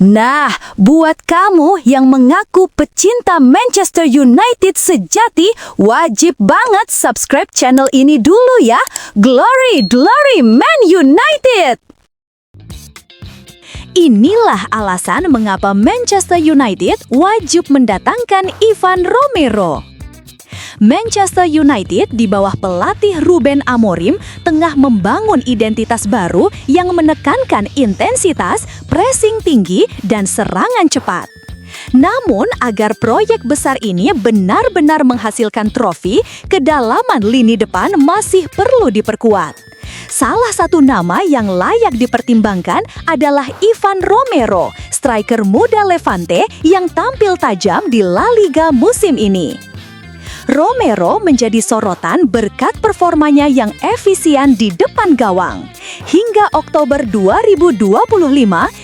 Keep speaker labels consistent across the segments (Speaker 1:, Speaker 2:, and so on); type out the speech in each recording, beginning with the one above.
Speaker 1: Nah, buat kamu yang mengaku pecinta Manchester United sejati, wajib banget subscribe channel ini dulu ya. Glory, glory Man United! Inilah alasan mengapa Manchester United wajib mendatangkan Ivan Romero. Manchester United di bawah pelatih Ruben Amorim tengah membangun identitas baru yang menekankan intensitas, pressing tinggi, dan serangan cepat. Namun, agar proyek besar ini benar-benar menghasilkan trofi, kedalaman lini depan masih perlu diperkuat. Salah satu nama yang layak dipertimbangkan adalah Ivan Romero, striker muda Levante yang tampil tajam di La Liga musim ini. Romero menjadi sorotan berkat performanya yang efisien di depan gawang. Hingga Oktober 2025,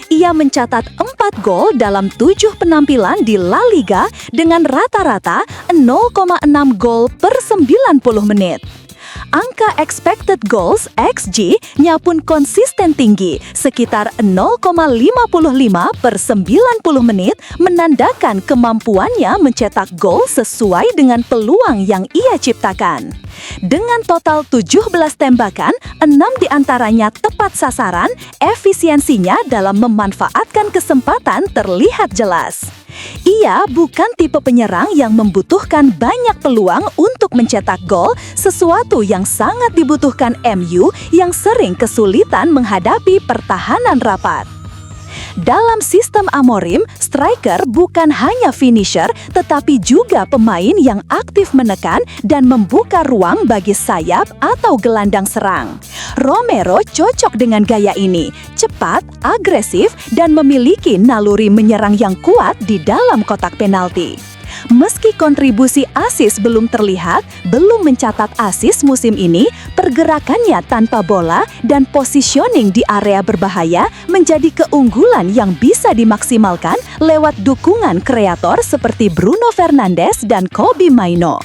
Speaker 1: ia mencatat 4 gol dalam 7 penampilan di La Liga dengan rata-rata 0,6 gol per 90 menit. Angka expected goals (XG)-nya pun konsisten tinggi, sekitar 0,55 per 90 menit, menandakan kemampuannya mencetak gol sesuai dengan peluang yang ia ciptakan. Dengan total 17 tembakan, 6 diantaranya tepat sasaran, efisiensinya dalam memanfaatkan kesempatan terlihat jelas. Ia bukan tipe penyerang yang membutuhkan banyak peluang untuk mencetak gol, sesuatu yang sangat dibutuhkan MU yang sering kesulitan menghadapi pertahanan rapat. Dalam sistem Amorim, striker bukan hanya finisher, tetapi juga pemain yang aktif menekan dan membuka ruang bagi sayap atau gelandang serang. Romero cocok dengan gaya ini, cepat, agresif, dan memiliki naluri menyerang yang kuat di dalam kotak penalti. Meski kontribusi assist belum terlihat, belum mencatat assist musim ini, pergerakannya tanpa bola dan positioning di area berbahaya menjadi keunggulan yang bisa dimaksimalkan lewat dukungan kreator seperti Bruno Fernandes dan Kobbie Mainoo.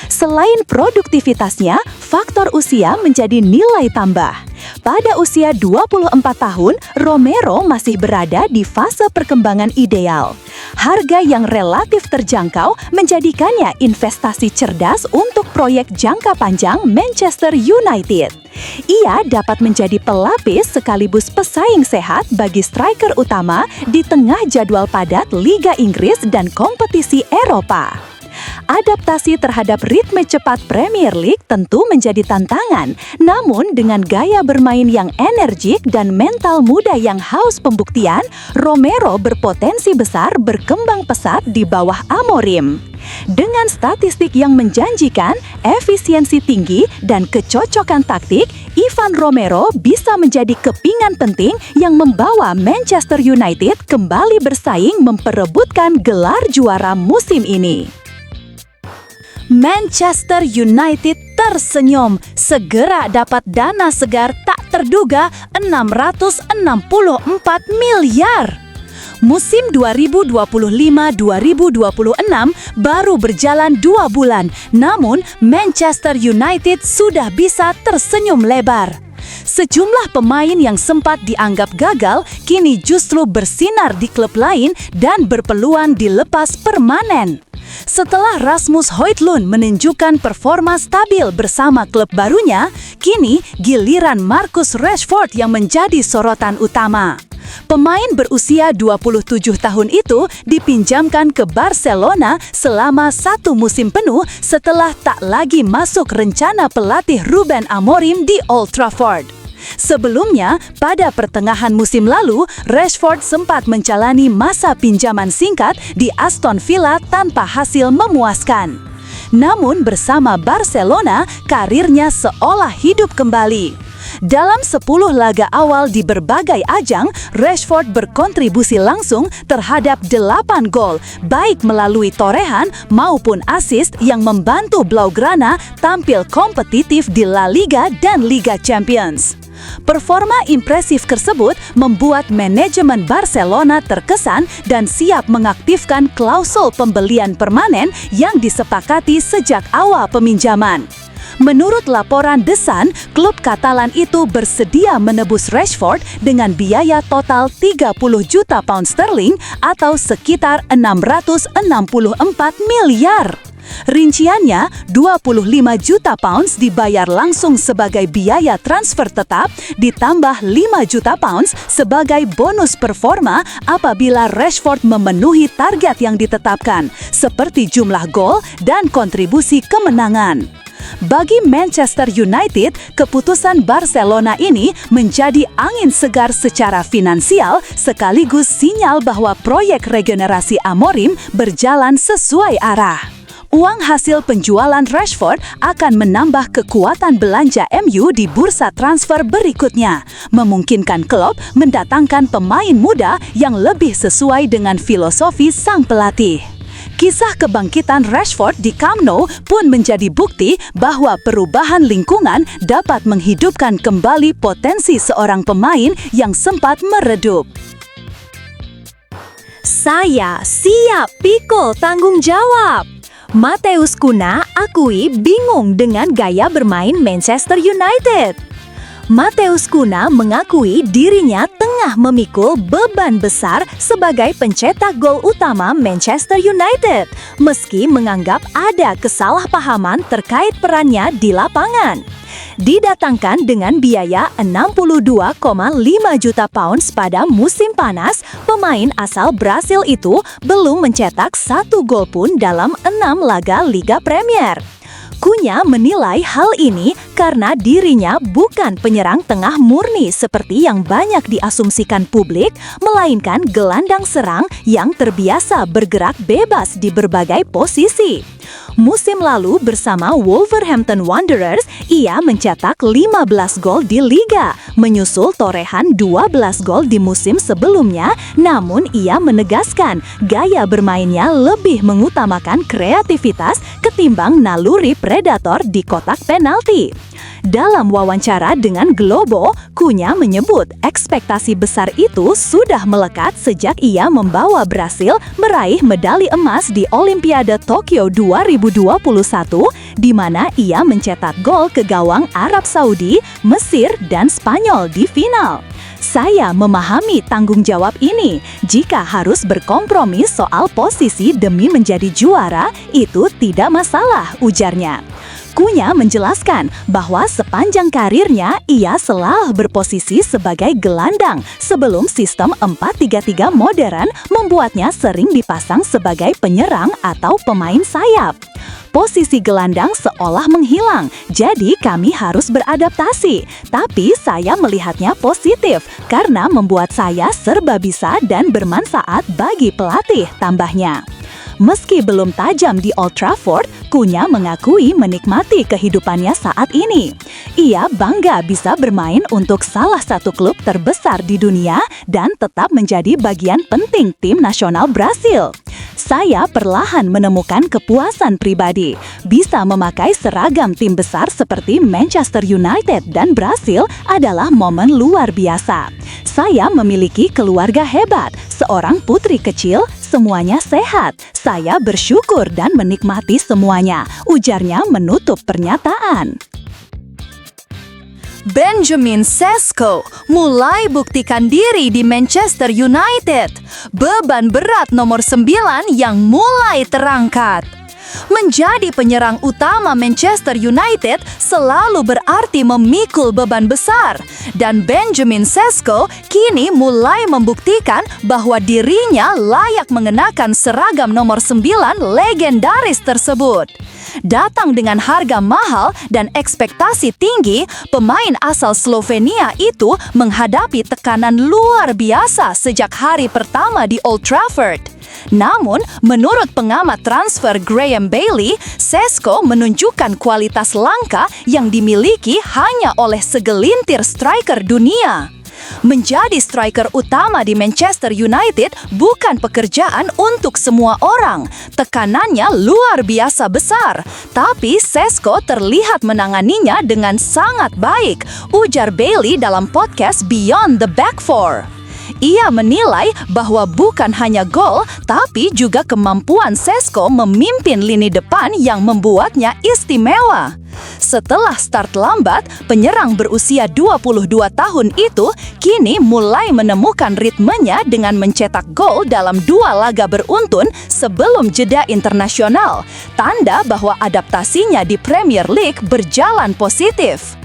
Speaker 1: Selain produktivitasnya, faktor usia menjadi nilai tambah. Pada usia 24 tahun, Romero masih berada di fase perkembangan ideal. Harga yang relatif terjangkau menjadikannya investasi cerdas untuk proyek jangka panjang Manchester United. Ia dapat menjadi pelapis sekaligus pesaing sehat bagi striker utama di tengah jadwal padat Liga Inggris dan kompetisi Eropa. Adaptasi terhadap ritme cepat Premier League tentu menjadi tantangan, namun dengan gaya bermain yang energik dan mental muda yang haus pembuktian, Romero berpotensi besar berkembang pesat di bawah Amorim. Dengan statistik yang menjanjikan, efisiensi tinggi, dan kecocokan taktik, Ivan Romero bisa menjadi kepingan penting yang membawa Manchester United kembali bersaing memperebutkan gelar juara musim ini. Manchester United tersenyum, segera dapat dana segar tak terduga 664 miliar. Musim 2025-2026 baru berjalan 2 bulan, namun Manchester United sudah bisa tersenyum lebar. Sejumlah pemain yang sempat dianggap gagal kini justru bersinar di klub lain dan berpeluang dilepas permanen. Setelah Rasmus Højlund menunjukkan performa stabil bersama klub barunya, kini giliran Marcus Rashford yang menjadi sorotan utama. Pemain berusia 27 tahun itu dipinjamkan ke Barcelona selama 1 musim penuh setelah tak lagi masuk rencana pelatih Ruben Amorim di Old Trafford. Sebelumnya, pada pertengahan musim lalu, Rashford sempat menjalani masa pinjaman singkat di Aston Villa tanpa hasil memuaskan. Namun bersama Barcelona, karirnya seolah hidup kembali. Dalam 10 laga awal di berbagai ajang, Rashford berkontribusi langsung terhadap 8 gol, baik melalui torehan maupun assist yang membantu Blaugrana tampil kompetitif di La Liga dan Liga Champions. Performa impresif tersebut membuat manajemen Barcelona terkesan dan siap mengaktifkan klausul pembelian permanen yang disepakati sejak awal peminjaman. Menurut laporan The Sun, klub Katalan itu bersedia menebus Rashford dengan biaya total 30 juta pound sterling atau sekitar 664 miliar. Rinciannya, 25 juta pounds dibayar langsung sebagai biaya transfer tetap, ditambah 5 juta pounds sebagai bonus performa apabila Rashford memenuhi target yang ditetapkan, seperti jumlah gol dan kontribusi kemenangan. Bagi Manchester United, keputusan Barcelona ini menjadi angin segar secara finansial sekaligus sinyal bahwa proyek regenerasi Amorim berjalan sesuai arah. Uang hasil penjualan Rashford akan menambah kekuatan belanja MU di bursa transfer berikutnya, memungkinkan klub mendatangkan pemain muda yang lebih sesuai dengan filosofi sang pelatih. Kisah kebangkitan Rashford di Camp Nou pun menjadi bukti bahwa perubahan lingkungan dapat menghidupkan kembali potensi seorang pemain yang sempat meredup. Saya siap pikul tanggung jawab. Matheus Cunha akui bingung dengan gaya bermain Manchester United. Matheus Cunha mengakui dirinya tengah memikul beban besar sebagai pencetak gol utama Manchester United, meski menganggap ada kesalahpahaman terkait perannya di lapangan. Didatangkan dengan biaya 62,5 juta pounds pada musim panas, pemain asal Brasil itu belum mencetak 1 gol pun dalam 6 laga Liga Premier. Cunha menilai hal ini karena dirinya bukan penyerang tengah murni seperti yang banyak diasumsikan publik, melainkan gelandang serang yang terbiasa bergerak bebas di berbagai posisi. Musim lalu bersama Wolverhampton Wanderers, ia mencetak 15 gol di Liga, menyusul torehan 12 gol di musim sebelumnya, namun ia menegaskan gaya bermainnya lebih mengutamakan kreativitas ketimbang naluri predator di kotak penalti. Dalam wawancara dengan Globo, Cunha menyebut ekspektasi besar itu sudah melekat sejak ia membawa Brasil meraih medali emas di Olimpiade Tokyo 2021, di mana ia mencetak gol ke gawang Arab Saudi, Mesir, dan Spanyol di final. Saya memahami tanggung jawab ini. Jika harus berkompromi soal posisi demi menjadi juara, itu tidak masalah, ujarnya. Cunha menjelaskan bahwa sepanjang karirnya ia selalu berposisi sebagai gelandang sebelum sistem 4-3-3 modern membuatnya sering dipasang sebagai penyerang atau pemain sayap. Posisi gelandang seolah menghilang, jadi kami harus beradaptasi. Tapi saya melihatnya positif karena membuat saya serba bisa dan bermanfaat bagi pelatih, tambahnya. Meski belum tajam di Old Trafford, Cunha mengakui menikmati kehidupannya saat ini. Ia bangga bisa bermain untuk salah satu klub terbesar di dunia dan tetap menjadi bagian penting tim nasional Brasil. Saya perlahan menemukan kepuasan pribadi. Bisa memakai seragam tim besar seperti Manchester United dan Brasil adalah momen luar biasa. Saya memiliki keluarga hebat, seorang putri kecil, semuanya sehat. Saya bersyukur dan menikmati semuanya, ujarnya menutup pernyataan. Benjamin Sesko mulai buktikan diri di Manchester United. Beban berat nomor 9 yang mulai terangkat. Menjadi penyerang utama Manchester United selalu berarti memikul beban besar. Dan Benjamin Sesko kini mulai membuktikan bahwa dirinya layak mengenakan seragam nomor 9 legendaris tersebut. Datang dengan harga mahal dan ekspektasi tinggi, pemain asal Slovenia itu menghadapi tekanan luar biasa sejak hari pertama di Old Trafford. Namun, menurut pengamat transfer Graham Bailey, Sesko menunjukkan kualitas langka yang dimiliki hanya oleh segelintir striker dunia. Menjadi striker utama di Manchester United bukan pekerjaan untuk semua orang. Tekanannya luar biasa besar, tapi Sesko terlihat menanganinya dengan sangat baik, ujar Bailey dalam podcast Beyond the Back Four. Ia menilai bahwa bukan hanya gol, tapi juga kemampuan Sesko memimpin lini depan yang membuatnya istimewa. Setelah start lambat, penyerang berusia 22 tahun itu kini mulai menemukan ritmenya dengan mencetak gol dalam 2 laga beruntun sebelum jeda internasional, tanda bahwa adaptasinya di Premier League berjalan positif.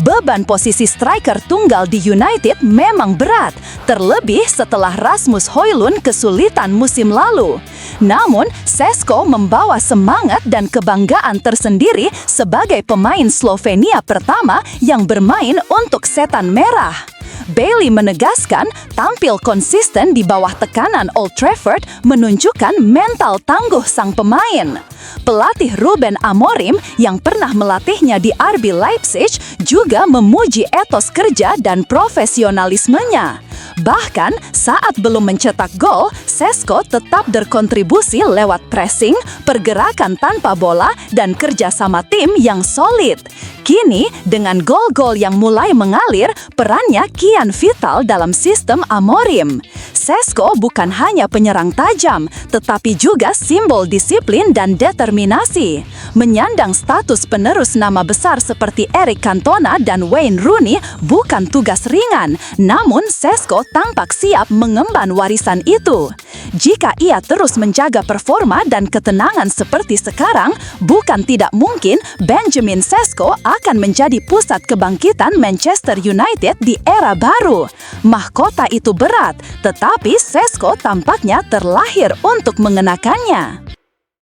Speaker 1: Beban posisi striker tunggal di United memang berat, terlebih setelah Rasmus Højlund kesulitan musim lalu. Namun, Šeško membawa semangat dan kebanggaan tersendiri sebagai pemain Slovenia pertama yang bermain untuk Setan Merah. Bailey menegaskan tampil konsisten di bawah tekanan Old Trafford menunjukkan mental tangguh sang pemain. Pelatih Ruben Amorim yang pernah melatihnya di RB Leipzig juga memuji etos kerja dan profesionalismenya. Bahkan saat belum mencetak gol, Šeško tetap berkontribusi lewat pressing, pergerakan tanpa bola, dan kerjasama tim yang solid. Kini, dengan gol-gol yang mulai mengalir, perannya kian vital dalam sistem Amorim. Šeško bukan hanya penyerang tajam, tetapi juga simbol disiplin dan determinasi. Menyandang status penerus nama besar seperti Eric Cantona dan Wayne Rooney bukan tugas ringan, namun Šeško tampak siap mengemban warisan itu. Jika ia terus menjaga performa dan ketenangan seperti sekarang, bukan tidak mungkin Benjamin Šeško akan menjadi pusat kebangkitan Manchester United di era baru. Mahkota itu berat, tetapi Šeško tampaknya terlahir untuk mengenakannya.